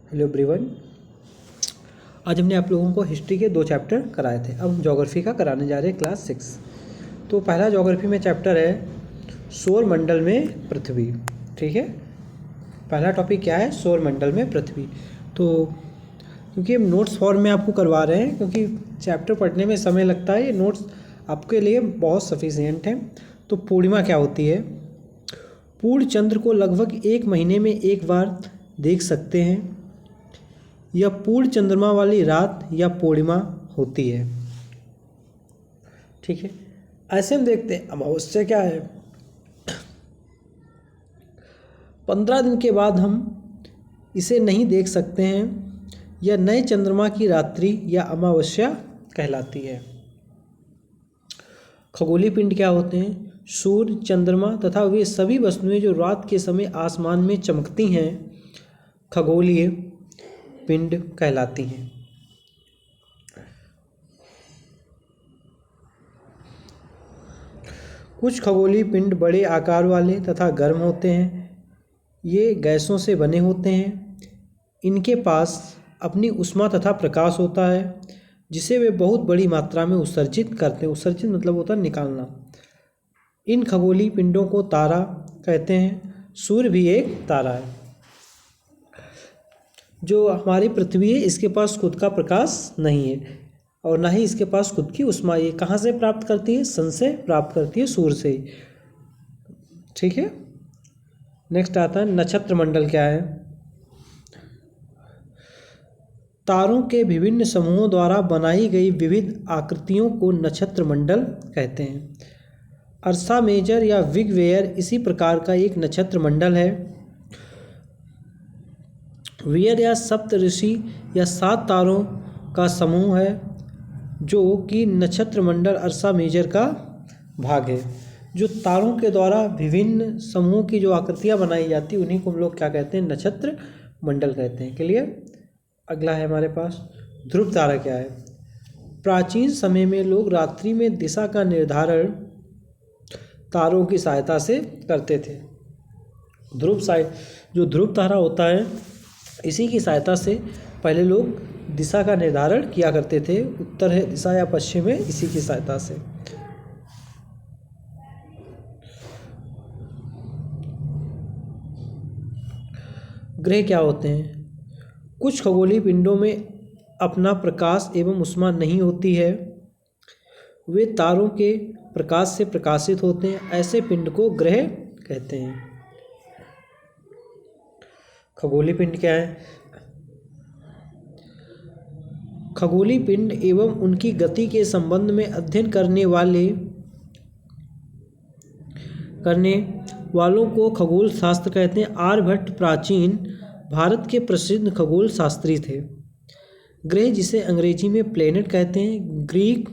Hello everyone. आज हमने आप लोगों को हिस्ट्री के 2 चैप्टर कराए थे। अब हम ज्योग्राफी का कराने जा रहे हैं क्लास 6। तो पहला ज्योग्राफी में चैप्टर है सौर मंडल में पृथ्वी। ठीक है, पहला टॉपिक क्या है? सौर मंडल में पृथ्वी। तो क्योंकि हम नोट्स फॉर्म में आपको करवा रहे हैं, क्योंकि चैप्टर पढ़ने में समय लगता है, ये नोट्स आपके लिए बहुत सफिशिएंट हैं। तो पूर्णिमा क्या होती है? पूर्ण चंद्र को लगभग 1 महीने में एक बार देख सकते हैं। यह पूर्ण चंद्रमा वाली रात या पूर्णिमा होती है। ठीक है, ऐसे हम देखते हैं अमावस्या क्या है। 15 दिन के बाद हम इसे नहीं देख सकते हैं। यह नए चंद्रमा की रात्रि या अमावस्या कहलाती है। खगोलीय पिंड क्या होते हैं? सूर्य, चंद्रमा तथा वे सभी वस्तुएं जो रात के समय आसमान में चमकती हैं खगोलीय पिंड कहलाती हैं। कुछ खगोलीय पिंड बड़े आकार वाले तथा गर्म होते हैं। ये गैसों से बने होते हैं। इनके पास अपनी ऊष्मा तथा प्रकाश होता है, जिसे वे बहुत बड़ी मात्रा में उत्सर्जित करते हैं। उत्सर्जित मतलब होता है निकालना। इन खगोलीय पिंडों को तारा कहते हैं। सूर्य भी एक तारा है। जो हमारी पृथ्वी है, इसके पास खुद का प्रकाश नहीं है और ना ही इसके पास खुद की ऊष्मा। ये कहाँ से प्राप्त करती है? सन से प्राप्त करती है, सूर्य से। ठीक है, नेक्स्ट आता है नक्षत्र मंडल क्या है। तारों के विभिन्न समूहों द्वारा बनाई गई विविध आकृतियों को नक्षत्र मंडल कहते हैं। अर्सा मेजर या बिग बेयर इसी प्रकार का एक नक्षत्र मंडल है। वेयर या सप्त ऋषि या 7 तारों का समूह है, जो कि नक्षत्र मंडल अर्सा मेजर का भाग है। जो तारों के द्वारा विभिन्न समूहों की जो आकृतियाँ बनाई जाती हैं, उन्हीं को हम लोग क्या कहते हैं? नक्षत्र मंडल कहते हैं। क्लियर? अगला है हमारे पास ध्रुव तारा क्या है। प्राचीन समय में लोग रात्रि में दिशा का निर्धारण तारों की सहायता से करते थे। जो ध्रुव तारा होता है, इसी की सहायता से पहले लोग दिशा का निर्धारण किया करते थे। उत्तर है दिशा या पश्चिम है, इसी की सहायता से। ग्रह क्या होते हैं? कुछ खगोलीय पिंडों में अपना प्रकाश एवं ऊष्मा नहीं होती है। वे तारों के प्रकाश से प्रकाशित होते हैं। ऐसे पिंड को ग्रह कहते हैं। खगोलीय पिंड क्या है? खगोलीय पिंड एवं उनकी गति के संबंध में अध्ययन करने वालों को खगोल शास्त्र कहते हैं। आर्यभट्ट प्राचीन भारत के प्रसिद्ध खगोल शास्त्री थे। ग्रह, जिसे अंग्रेजी में प्लेनेट कहते हैं, ग्रीक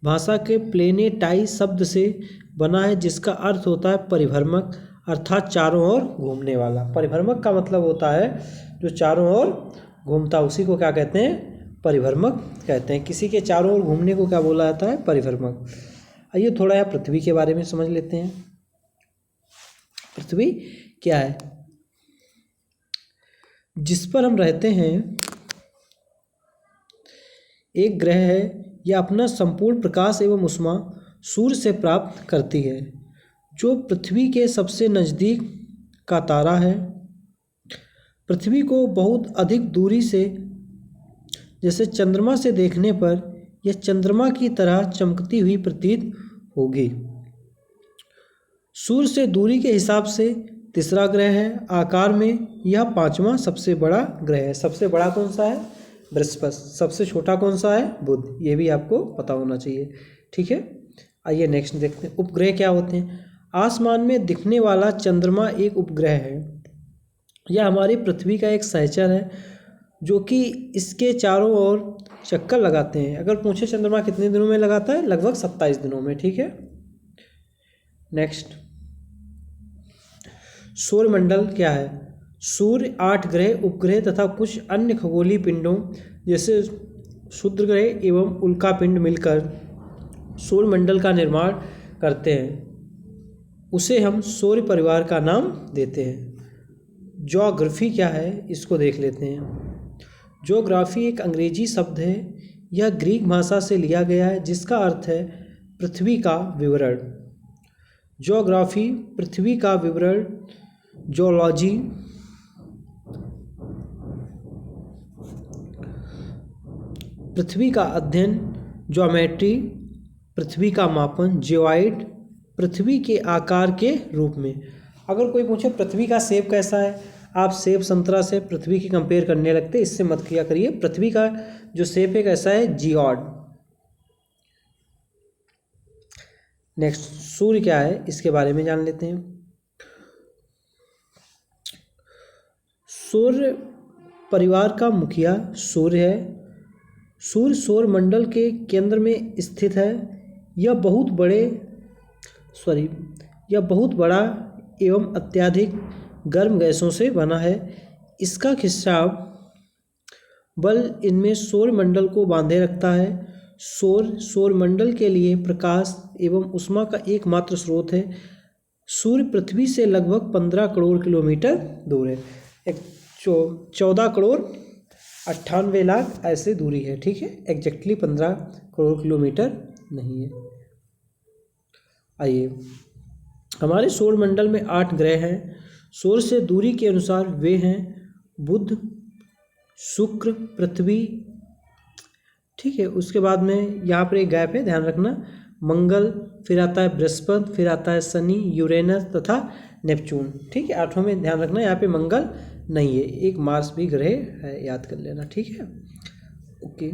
भाषा के प्लेनेटाई शब्द से बना है, जिसका अर्थ होता है परिभ्रमक, अर्थात चारों ओर घूमने वाला। परिभ्रमक का मतलब होता है जो चारों ओर घूमता, उसी को क्या कहते हैं? परिभ्रमक कहते हैं। किसी के चारों ओर घूमने को क्या बोला जाता है? परिभ्रमक। आइए थोड़ा यहाँ पृथ्वी के बारे में समझ लेते हैं। पृथ्वी क्या है? जिस पर हम रहते हैं एक ग्रह है। यह अपना संपूर्ण प्रकाश एवं ऊष्मा सूर्य से प्राप्त करती है, जो पृथ्वी के सबसे नज़दीक का तारा है। पृथ्वी को बहुत अधिक दूरी से, जैसे चंद्रमा से देखने पर यह चंद्रमा की तरह चमकती हुई प्रतीत होगी। सूर्य से दूरी के हिसाब से तीसरा ग्रह है। आकार में यह 5वां सबसे बड़ा ग्रह है। सबसे बड़ा कौन सा है? बृहस्पति। सबसे छोटा कौन सा है? बुध। ये भी आपको पता होना चाहिए। ठीक है, आइए नेक्स्ट देखते हैं उपग्रह क्या होते हैं। आसमान में दिखने वाला चंद्रमा एक उपग्रह है। यह हमारी पृथ्वी का एक सहचर है, जो कि इसके चारों ओर चक्कर लगाते हैं। अगर पूछे चंद्रमा कितने दिनों में लगाता है? लगभग 27 दिनों में। ठीक है, नेक्स्ट सौरमंडल क्या है। सूर्य, 8 ग्रह, उपग्रह तथा कुछ अन्य खगोलीय पिंडों जैसे क्षुद्र ग्रह एवं उल्का पिंड मिलकर सौरमंडल का निर्माण करते हैं। उसे हम सौर परिवार का नाम देते हैं। ज्योग्राफी क्या है, इसको देख लेते हैं। ज्योग्राफी एक अंग्रेजी शब्द है, यह ग्रीक भाषा से लिया गया है जिसका अर्थ है पृथ्वी का विवरण। ज्योग्राफी पृथ्वी का विवरण, जोलॉजी पृथ्वी का अध्ययन, ज्योमेट्री पृथ्वी का मापन, जियोइड पृथ्वी के आकार के रूप में। अगर कोई पूछे पृथ्वी का शेप कैसा है, आप सेब संतरा से पृथ्वी की कंपेयर करने लगते, इससे मत किया करिए। पृथ्वी का जो शेप है कैसा है, जियोइड। नेक्स्ट, सूर्य क्या है इसके बारे में जान लेते हैं। सूर्य परिवार का मुखिया सूर्य है। सूर्य सौर मंडल के केंद्र में स्थित है। यह बहुत बड़ा एवं अत्यधिक गर्म गैसों से बना है। इसका खिंचाव बल इनमें सौर मंडल को बांधे रखता है। सौर मंडल के लिए प्रकाश एवं ऊष्मा का एकमात्र स्रोत है। सूर्य पृथ्वी से लगभग 15 करोड़ किलोमीटर दूर है। 14 करोड़ 98 लाख ऐसे दूरी है, ठीक है, एग्जैक्टली 15 करोड़ किलोमीटर नहीं है। आइए, हमारे सौर मंडल में 8 ग्रह हैं। सूर्य से दूरी के अनुसार वे हैं बुध, शुक्र, पृथ्वी, ठीक है। उसके बाद में यहाँ पर एक गैप है, ध्यान रखना, मंगल, फिर आता है बृहस्पति, फिर आता है शनि, यूरेनस तथा नेपच्यून, ठीक है। 8वां में ध्यान रखना यहाँ पे मंगल नहीं है, एक मार्स भी ग्रह है, याद कर लेना, ठीक है, ओके।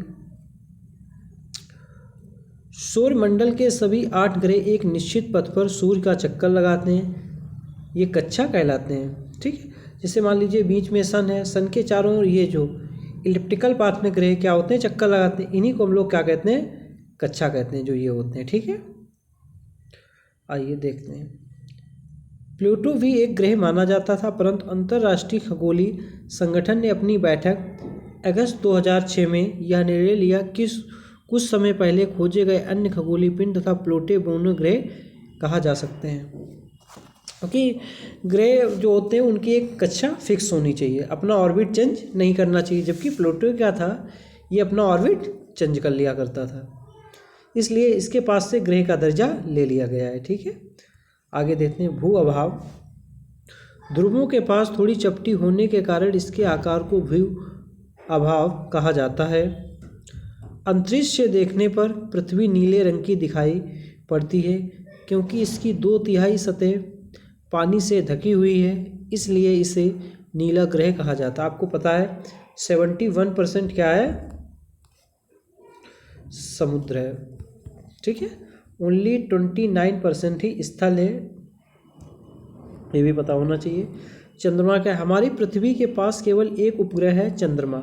सौर मंडल के सभी 8 ग्रह एक निश्चित पथ पर सूर्य का चक्कर लगाते हैं, ये कक्षा कहलाते हैं, ठीक है। जैसे मान लीजिए बीच में सन है, सन के चारों ओर ये जो इलिप्टिकल पाथ में ग्रह क्या होते हैं, चक्कर लगाते हैं, इन्हीं को हम लोग क्या कहते हैं, कक्षा कहते हैं, जो ये होते हैं, ठीक है। आइए देखते हैं, प्लूटो भी एक ग्रह माना जाता था, परंतु अंतर्राष्ट्रीय खगोलीय संगठन ने अपनी बैठक अगस्त 2006 में यह निर्णय लिया कि कुछ समय पहले खोजे गए अन्य खगोलीय पिंड तथा प्लूटो दोनों ग्रह कहा जा सकते हैं, क्योंकि ग्रह जो होते हैं उनकी एक कक्षा फिक्स होनी चाहिए, अपना ऑर्बिट चेंज नहीं करना चाहिए। जबकि प्लूटो क्या था, ये अपना ऑर्बिट चेंज कर लिया करता था, इसलिए इसके पास से ग्रह का दर्जा ले लिया गया है, ठीक है। आगे देखते हैं, भू अभाव। ध्रुवों के पास थोड़ी चपटी होने के कारण इसके आकार को भू अभाव कहा जाता है। अंतरिक्ष से देखने पर पृथ्वी नीले रंग की दिखाई पड़ती है, क्योंकि इसकी 2/3 सतह पानी से ढकी हुई है, इसलिए इसे नीला ग्रह कहा जाता है। आपको पता है 71% क्या है, समुद्र है, ठीक है, ओनली 29% ही स्थल है, ये भी पता होना चाहिए। चंद्रमा क्या है, हमारी पृथ्वी के पास केवल एक उपग्रह है, चंद्रमा।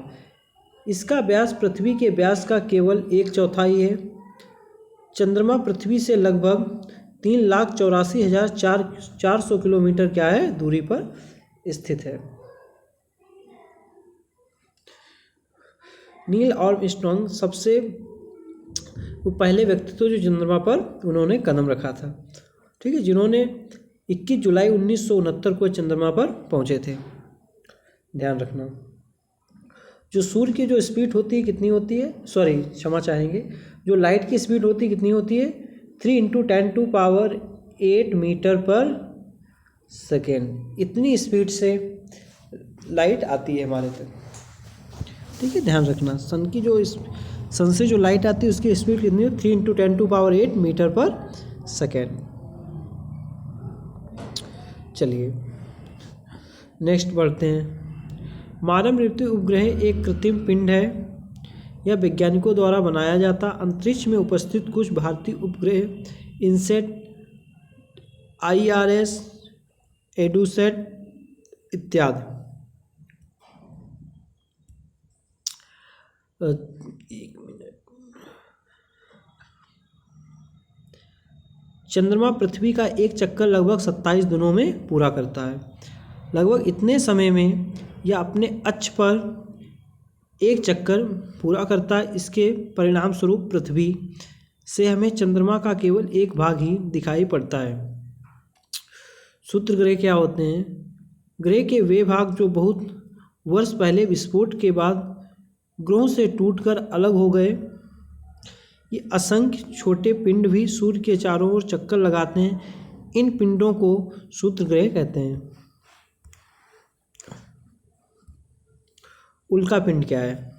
इसका व्यास पृथ्वी के व्यास का केवल 1/4 है। चंद्रमा पृथ्वी से लगभग 3,84,400 किलोमीटर क्या है, दूरी पर स्थित है। नील आर्मस्ट्रॉन्ग सबसे वो पहले व्यक्ति थे जो चंद्रमा पर उन्होंने कदम रखा था, ठीक है, जिन्होंने 21 जुलाई 1969 को चंद्रमा पर पहुंचे थे। ध्यान रखना, जो सूर्य की जो स्पीड होती है कितनी होती है, सॉरी क्षमा चाहेंगे, जो लाइट की स्पीड होती है कितनी होती है, 3 × 10⁸ मीटर पर सेकेंड, इतनी स्पीड से लाइट आती है हमारे तक, ठीक है। ध्यान रखना, सन से जो लाइट आती है उसकी स्पीड कितनी है, 3 × 10⁸ मीटर पर सेकेंड। चलिए नेक्स्ट बढ़ते हैं। मानव निर्मित उपग्रह एक कृत्रिम पिंड है, यह वैज्ञानिकों द्वारा बनाया जाता अंतरिक्ष में उपस्थित कुछ भारतीय उपग्रह इनसेट, IRS, एडुसेट इत्यादि। एक मिनट, चंद्रमा पृथ्वी का एक चक्कर लगभग 27 दिनों में पूरा करता है। लगभग इतने समय में यह अपने अक्ष पर एक चक्कर पूरा करता है। इसके परिणाम स्वरूप पृथ्वी से हमें चंद्रमा का केवल एक भाग ही दिखाई पड़ता है। क्षुद्र ग्रह क्या होते हैं, ग्रह के वे भाग जो बहुत वर्ष पहले विस्फोट के बाद ग्रहों से टूटकर अलग हो गए। ये असंख्य छोटे पिंड भी सूर्य के चारों ओर चक्कर लगाते हैं। इन पिंडों को सूत्र ग्रह कहते हैं। उल्का पिंड क्या है?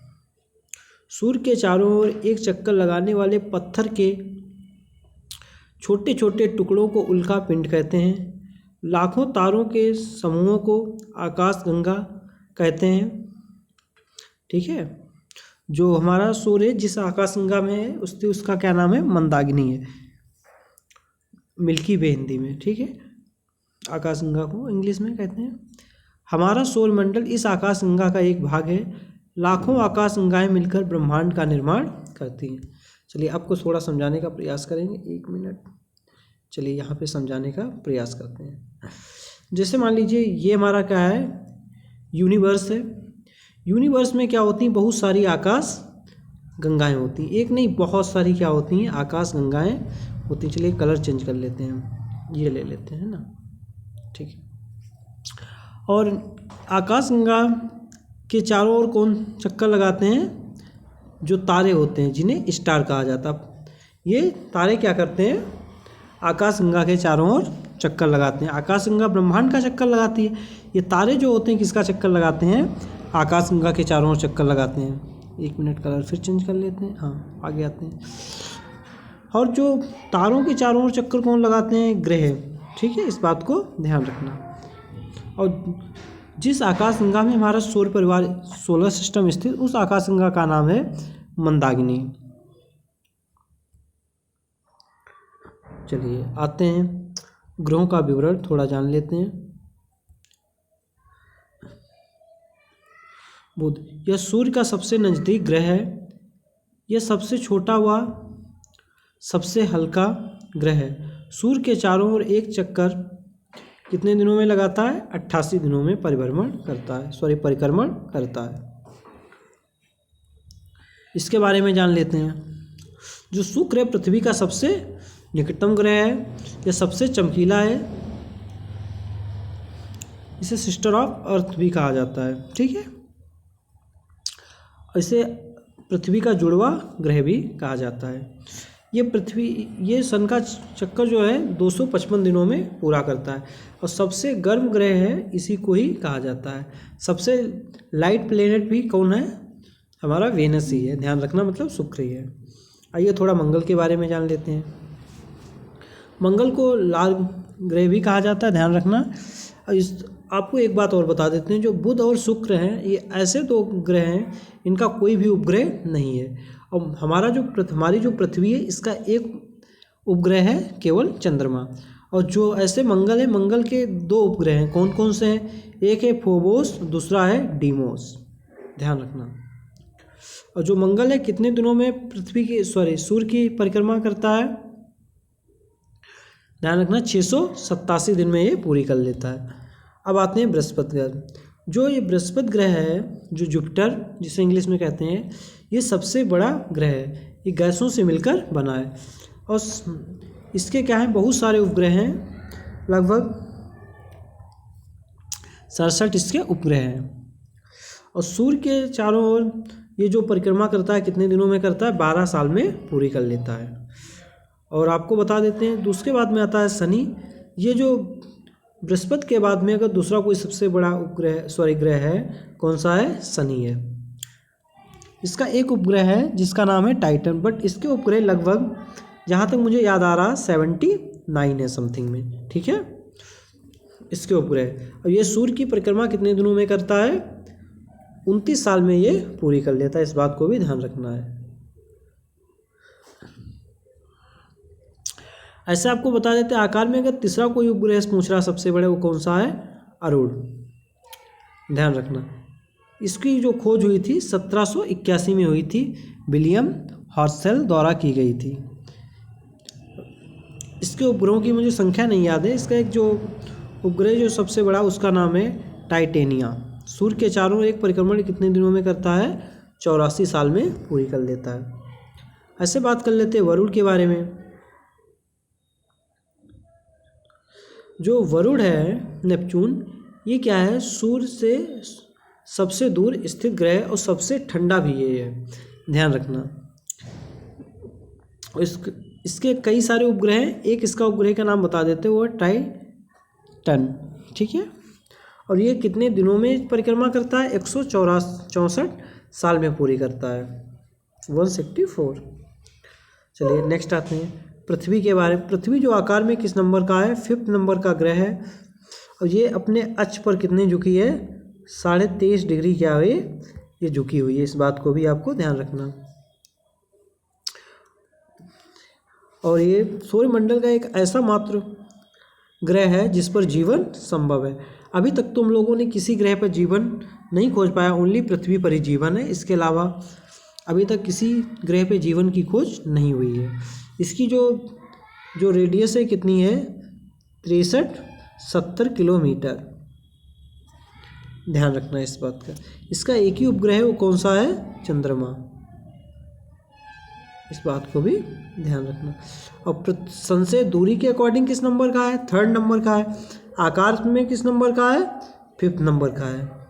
सूर्य के चारों ओर एक चक्कर लगाने वाले पत्थर के छोटे छोटे टुकड़ों को उल्का पिंड कहते हैं। लाखों तारों के समूहों को आकाशगंगा कहते हैं। ठीक है, जो हमारा सूर्य जिस आकाशगंगा में है उसका क्या नाम है? मंदाकिनी है, मिल्की वे हिंदी में। ठीक है, आकाशगंगा को इंग्लिश में कहते हैं। हमारा सौरमंडल इस आकाशगंगा का एक भाग है। लाखों आकाशगंगाएं मिलकर ब्रह्मांड का निर्माण करती हैं। चलिए आपको थोड़ा समझाने का प्रयास करेंगे, 1 मिनट। चलिए यहाँ पे समझाने का प्रयास करते हैं। जैसे मान लीजिए ये हमारा क्या है? यूनिवर्स है। यूनिवर्स में क्या होती हैं? बहुत सारी आकाश गंगाएँ होती हैं। एक नहीं, बहुत सारी क्या होती हैं? आकाश गंगाएँ होती हैं। चलिए कलर चेंज कर लेते हैं, ये ले लेते हैं ना। ठीक है, और आकाशगंगा के चारों ओर कौन चक्कर लगाते हैं? जो तारे होते हैं, जिन्हें स्टार कहा जाता है। ये तारे क्या करते हैं? आकाशगंगा के चारों ओर चक्कर लगाते हैं। आकाशगंगा ब्रह्मांड का चक्कर लगाती है। ये तारे जो होते हैं किसका चक्कर लगाते हैं? आकाशगंगा के चारों ओर चक्कर लगाते हैं। 1 मिनट, कलर फिर चेंज कर लेते हैं। हाँ, आगे आते हैं। और जो तारों के चारों ओर चक्कर कौन लगाते हैं? ग्रह। ठीक है, इस बात को ध्यान रखना। और जिस आकाशगंगा में हमारा सौर परिवार सोलर सिस्टम स्थित, उस आकाशगंगा का नाम है मंदाकिनी। चलिए आते हैं, ग्रहों का विवरण थोड़ा जान लेते हैं। बुध, यह सूर्य का सबसे नज़दीक ग्रह है। यह सबसे छोटा व सबसे हल्का ग्रह है। सूर्य के चारों ओर एक चक्कर कितने दिनों में लगाता है? 88 दिनों में परिक्रमण करता है। इसके बारे में जान लेते हैं। जो शुक्र है पृथ्वी का सबसे निकटतम ग्रह है। यह सबसे चमकीला है। इसे सिस्टर ऑफ अर्थ भी कहा जाता है। ठीक है, इसे पृथ्वी का जुड़वा ग्रह भी कहा जाता है। ये सन का चक्कर जो है 255 दिनों में पूरा करता है और सबसे गर्म ग्रह है, इसी को ही कहा जाता है। सबसे लाइट प्लेनेट भी कौन है? हमारा वेनस ही है। ध्यान रखना, मतलब शुक्र ही है। आइए थोड़ा मंगल के बारे में जान लेते हैं। मंगल को लाल ग्रह भी कहा जाता है, ध्यान रखना। आपको एक बात और बता देते हैं, जो बुध और शुक्र हैं ये ऐसे 2 ग्रह हैं इनका कोई भी उपग्रह नहीं है। और हमारी जो पृथ्वी है इसका एक उपग्रह है केवल चंद्रमा। और जो ऐसे मंगल है, मंगल के 2 उपग्रह हैं। कौन कौन से हैं? एक है फोबोस, दूसरा है डीमोस। ध्यान रखना। और जो मंगल है कितने दिनों में सूर्य की परिक्रमा करता है? ध्यान रखना, 687 दिन में ये पूरी कर लेता है। अब आते हैं बृहस्पति ग्रह। जो ये बृहस्पति ग्रह है, जो जुपिटर जिसे इंग्लिश में कहते हैं, ये सबसे बड़ा ग्रह है। ये गैसों से मिलकर बना है और इसके क्या है? बहुत सारे उपग्रह हैं, लगभग 67 इसके उपग्रह हैं। और सूर्य के चारों ओर ये जो परिक्रमा करता है कितने दिनों में करता है? 12 साल में पूरी कर लेता है। और आपको बता देते हैं, दूसरे बाद में आता है शनि। ये जो बृहस्पति के बाद में अगर दूसरा कोई सबसे बड़ा ग्रह है, कौन सा है? शनि है। इसका एक उपग्रह है जिसका नाम है टाइटन, बट इसके उपग्रह लगभग, जहाँ तक मुझे याद आ रहा, 79 है समथिंग में। ठीक है, इसके उपग्रह। और ये सूर्य की परिक्रमा कितने दिनों में करता है? 29 साल में ये पूरी कर लेता है। इस बात को भी ध्यान रखना है। ऐसे आपको बता देते हैं, आकार में अगर तीसरा कोई उपग्रह पूछ रहा सबसे बड़े, वो कौन सा है? अरुण। ध्यान रखना, इसकी जो खोज हुई थी 1781 में हुई थी, विलियम हर्शेल द्वारा की गई थी। इसके उपग्रहों की मुझे संख्या नहीं याद है। इसका एक जो उपग्रह जो सबसे बड़ा, उसका नाम है टाइटेनिया। सूर्य के चारों एक परिक्रमण कितने दिनों में करता है? 84 साल में पूरी कर लेता है। ऐसे बात कर लेते हैं वरुण के बारे में। जो वरुण है, नेपच्यून, ये क्या है? सूर्य से सबसे दूर स्थित ग्रह और सबसे ठंडा भी ये है, ध्यान रखना। और इसके कई सारे उपग्रह हैं, एक इसका उपग्रह का नाम बता देते हैं, वो है टाइटन, ठीक है। और ये कितने दिनों में परिक्रमा करता है? 164 साल में पूरी करता है, 164। चलिए नेक्स्ट आते हैं पृथ्वी के बारे में। पृथ्वी जो आकार में किस नंबर का है? 5th नंबर का ग्रह है। और ये अपने अक्ष पर कितनी झुकी है? 23.5 डिग्री क्या है ये झुकी हुई है, इस बात को भी आपको ध्यान रखना। और ये सौरमंडल का एक ऐसा मात्र ग्रह है जिस पर जीवन संभव है। अभी तक तो हम लोगों ने किसी ग्रह पर जीवन नहीं खोज पाया, ओनली पृथ्वी पर ही जीवन है। इसके अलावा अभी तक किसी ग्रह पे जीवन की खोज नहीं हुई है। इसकी जो रेडियस है कितनी है? 63-70 किलोमीटर, ध्यान रखना इस बात का। इसका एक ही उपग्रह है, वो कौन सा है? चंद्रमा, इस बात को भी ध्यान रखना। और सन से दूरी के अकॉर्डिंग किस नंबर का है? 3rd नंबर का है। आकार में किस नंबर का है? 5th नंबर का है।